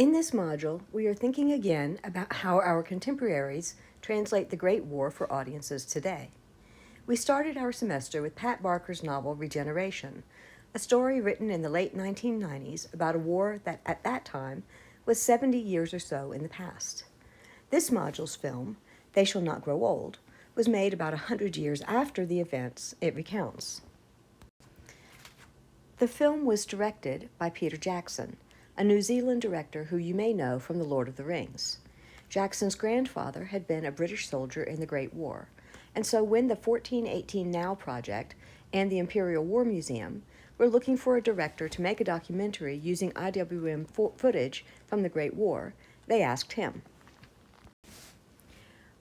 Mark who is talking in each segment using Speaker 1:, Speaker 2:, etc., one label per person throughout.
Speaker 1: In this module, we are thinking again about how our contemporaries translate the Great War for audiences today. We started our semester with Pat Barker's novel Regeneration, a story written in the late 1990s about a war that at that time was 70 years or so in the past. This module's film, They Shall Not Grow Old, was made about 100 years after the events it recounts. The film was directed by Peter Jackson, a New Zealand director who you may know from The Lord of the Rings. Jackson's grandfather had been a British soldier in the Great War, and so when the 1418 Now Project and the Imperial War Museum were looking for a director to make a documentary using IWM footage from the Great War, they asked him.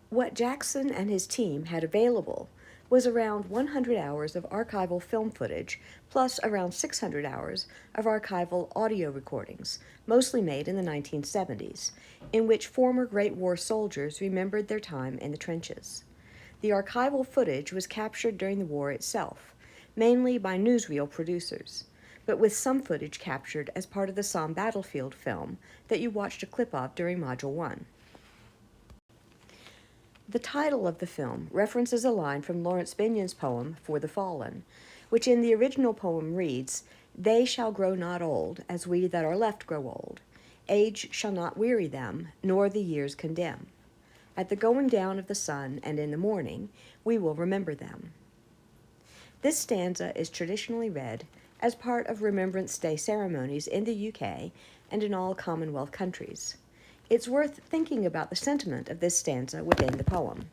Speaker 1: What Jackson and his team had available was around 100 hours of archival film footage, plus around 600 hours of archival audio recordings, mostly made in the 1970s, in which former Great War soldiers remembered their time in the trenches. The archival footage was captured during the war itself, mainly by newsreel producers, but with some footage captured as part of the Somme battlefield film that you watched a clip of during Module 1. The title of the film references a line from Lawrence Binyon's poem, For the Fallen, which in the original poem reads, "They shall grow not old, as we that are left grow old. Age shall not weary them, nor the years condemn. At the going down of the sun and in the morning, we will remember them." This stanza is traditionally read as part of Remembrance Day ceremonies in the UK and in all Commonwealth countries. It's worth thinking about the sentiment of this stanza within the poem.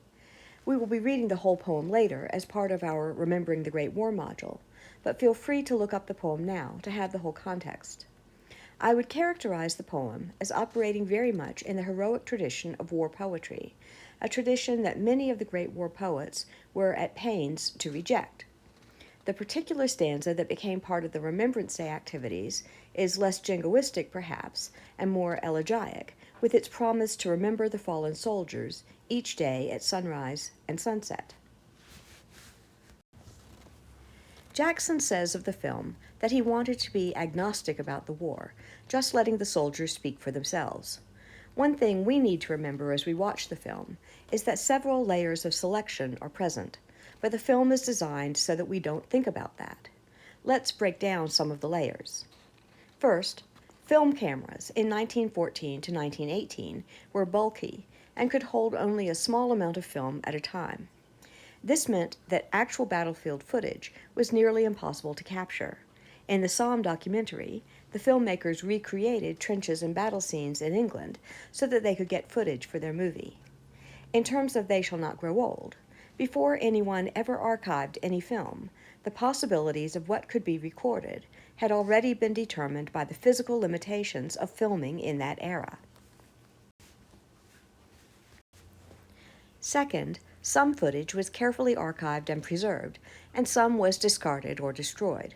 Speaker 1: We will be reading the whole poem later as part of our Remembering the Great War module, but feel free to look up the poem now to have the whole context. I would characterize the poem as operating very much in the heroic tradition of war poetry, a tradition that many of the Great War poets were at pains to reject. The particular stanza that became part of the Remembrance Day activities is less jingoistic, perhaps, and more elegiac, with its promise to remember the fallen soldiers each day at sunrise and sunset. Jackson says of the film that he wanted to be agnostic about the war, just letting the soldiers speak for themselves. One thing we need to remember as we watch the film is that several layers of selection are present, but the film is designed so that we don't think about that. Let's break down some of the layers. First, film cameras in 1914 to 1918 were bulky and could hold only a small amount of film at a time. This meant that actual battlefield footage was nearly impossible to capture. In the Somme documentary, the filmmakers recreated trenches and battle scenes in England so that they could get footage for their movie. In terms of They Shall Not Grow Old, before anyone ever archived any film, the possibilities of what could be recorded had already been determined by the physical limitations of filming in that era. Second, some footage was carefully archived and preserved, and some was discarded or destroyed.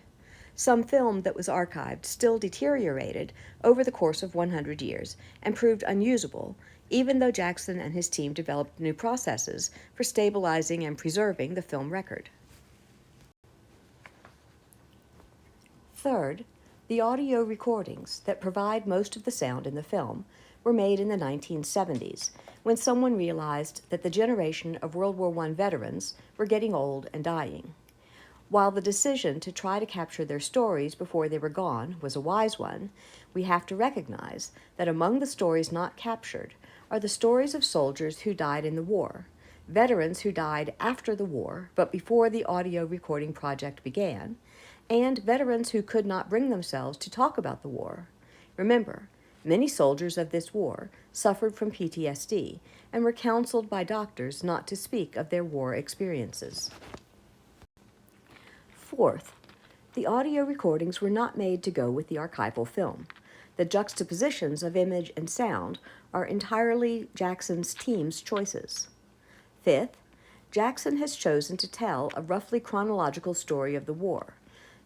Speaker 1: Some film that was archived still deteriorated over the course of 100 years and proved unusable, even though Jackson and his team developed new processes for stabilizing and preserving the film record. Third, the audio recordings that provide most of the sound in the film were made in the 1970s, when someone realized that the generation of World War I veterans were getting old and dying. While the decision to try to capture their stories before they were gone was a wise one, we have to recognize that among the stories not captured are the stories of soldiers who died in the war, veterans who died after the war but before the audio recording project began, and veterans who could not bring themselves to talk about the war. Remember, many soldiers of this war suffered from PTSD and were counseled by doctors not to speak of their war experiences. Fourth, the audio recordings were not made to go with the archival film. The juxtapositions of image and sound are entirely Jackson's team's choices. Fifth, Jackson has chosen to tell a roughly chronological story of the war,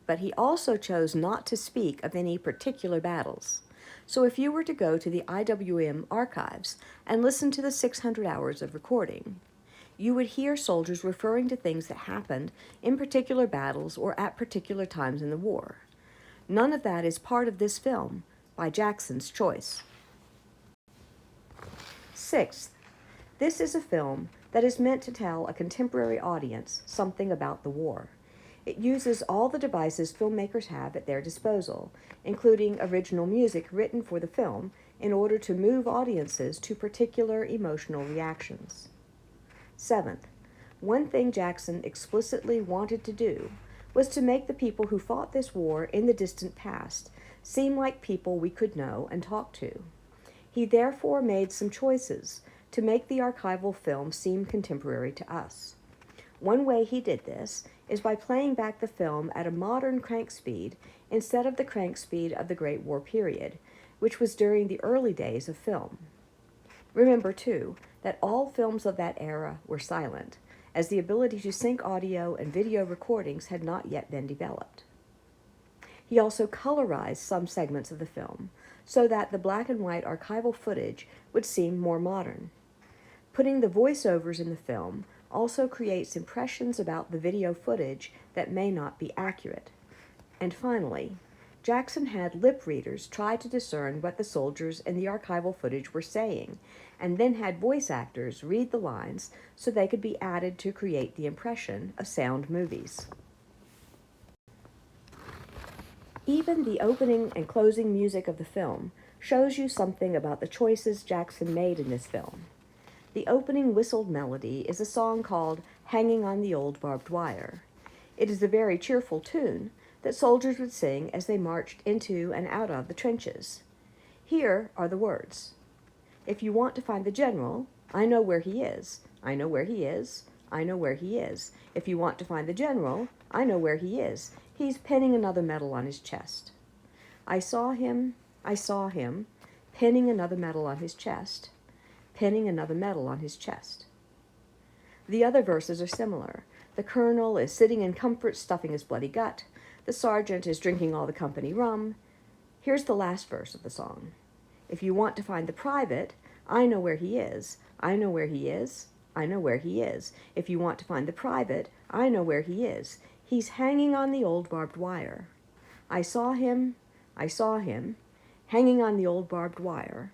Speaker 1: but he also chose not to speak of any particular battles. So if you were to go to the IWM archives and listen to the 600 hours of recording, you would hear soldiers referring to things that happened in particular battles or at particular times in the war. None of that is part of this film by Jackson's choice. Sixth, this is a film that is meant to tell a contemporary audience something about the war. It uses all the devices filmmakers have at their disposal, including original music written for the film, in order to move audiences to particular emotional reactions. Seventh, one thing Jackson explicitly wanted to do was to make the people who fought this war in the distant past seem like people we could know and talk to. He therefore made some choices to make the archival film seem contemporary to us. One way he did this is by playing back the film at a modern crank speed instead of the crank speed of the Great War period, which was during the early days of film. Remember, too, that all films of that era were silent, as the ability to sync audio and video recordings had not yet been developed. He also colorized some segments of the film so that the black and white archival footage would seem more modern. Putting the voiceovers in the film also creates impressions about the video footage that may not be accurate. And finally, Jackson had lip readers try to discern what the soldiers in the archival footage were saying, and then had voice actors read the lines so they could be added to create the impression of sound movies. Even the opening and closing music of the film shows you something about the choices Jackson made in this film. The opening whistled melody is a song called Hanging on the Old Barbed Wire. It is a very cheerful tune that soldiers would sing as they marched into and out of the trenches. Here are the words. If you want to find the general, I know where he is. I know where he is. I know where he is. If you want to find the general, I know where he is. He's pinning another medal on his chest. I saw him, pinning another medal on his chest, pinning another medal on his chest. The other verses are similar. The colonel is sitting in comfort, stuffing his bloody gut. The sergeant is drinking all the company rum. Here's the last verse of the song. If you want to find the private, I know where he is. I know where he is. I know where he is. If you want to find the private, I know where he is. He's hanging on the old barbed wire. I saw him, hanging on the old barbed wire,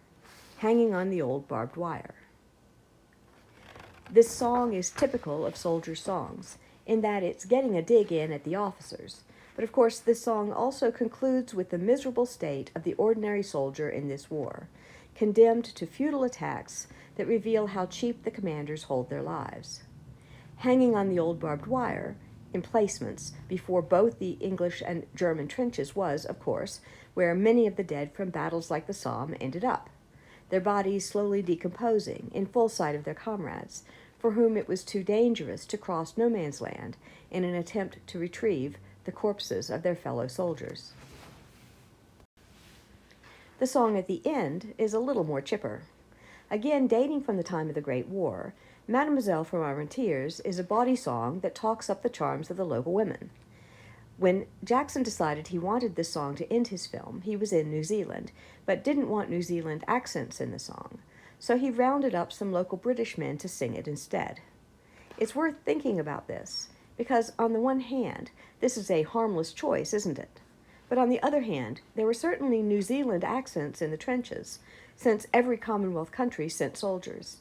Speaker 1: hanging on the old barbed wire. This song is typical of soldier songs, in that it's getting a dig in at the officers. But of course, this song also concludes with the miserable state of the ordinary soldier in this war, condemned to futile attacks that reveal how cheap the commanders hold their lives. Hanging on the old barbed wire, emplacements before both the English and German trenches was, of course, where many of the dead from battles like the Somme ended up, their bodies slowly decomposing in full sight of their comrades, for whom it was too dangerous to cross no man's land in an attempt to retrieve the corpses of their fellow soldiers. The song at the end is a little more chipper. Again, dating from the time of the Great War, Mademoiselle from Armentières is a bawdy song that talks up the charms of the local women. When Jackson decided he wanted this song to end his film, he was in New Zealand, but didn't want New Zealand accents in the song, so he rounded up some local British men to sing it instead. It's worth thinking about this, because on the one hand, this is a harmless choice, isn't it? But on the other hand, there were certainly New Zealand accents in the trenches, since every Commonwealth country sent soldiers.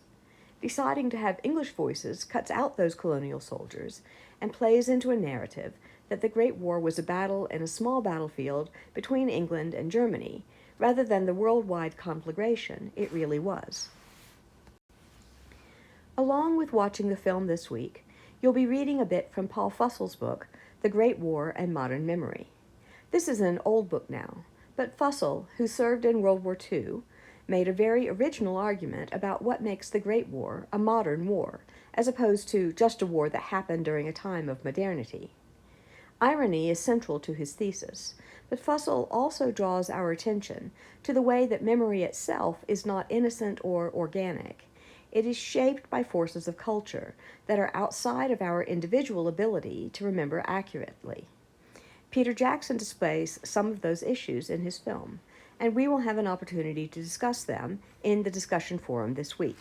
Speaker 1: Deciding to have English voices cuts out those colonial soldiers and plays into a narrative that the Great War was a battle in a small battlefield between England and Germany, rather than the worldwide conflagration it really was. Along with watching the film this week, you'll be reading a bit from Paul Fussell's book, The Great War and Modern Memory. This is an old book now, but Fussell, who served in World War II, made a very original argument about what makes the Great War a modern war, as opposed to just a war that happened during a time of modernity. Irony is central to his thesis, but Fussell also draws our attention to the way that memory itself is not innocent or organic. It is shaped by forces of culture that are outside of our individual ability to remember accurately. Peter Jackson displays some of those issues in his film, and we will have an opportunity to discuss them in the discussion forum this week.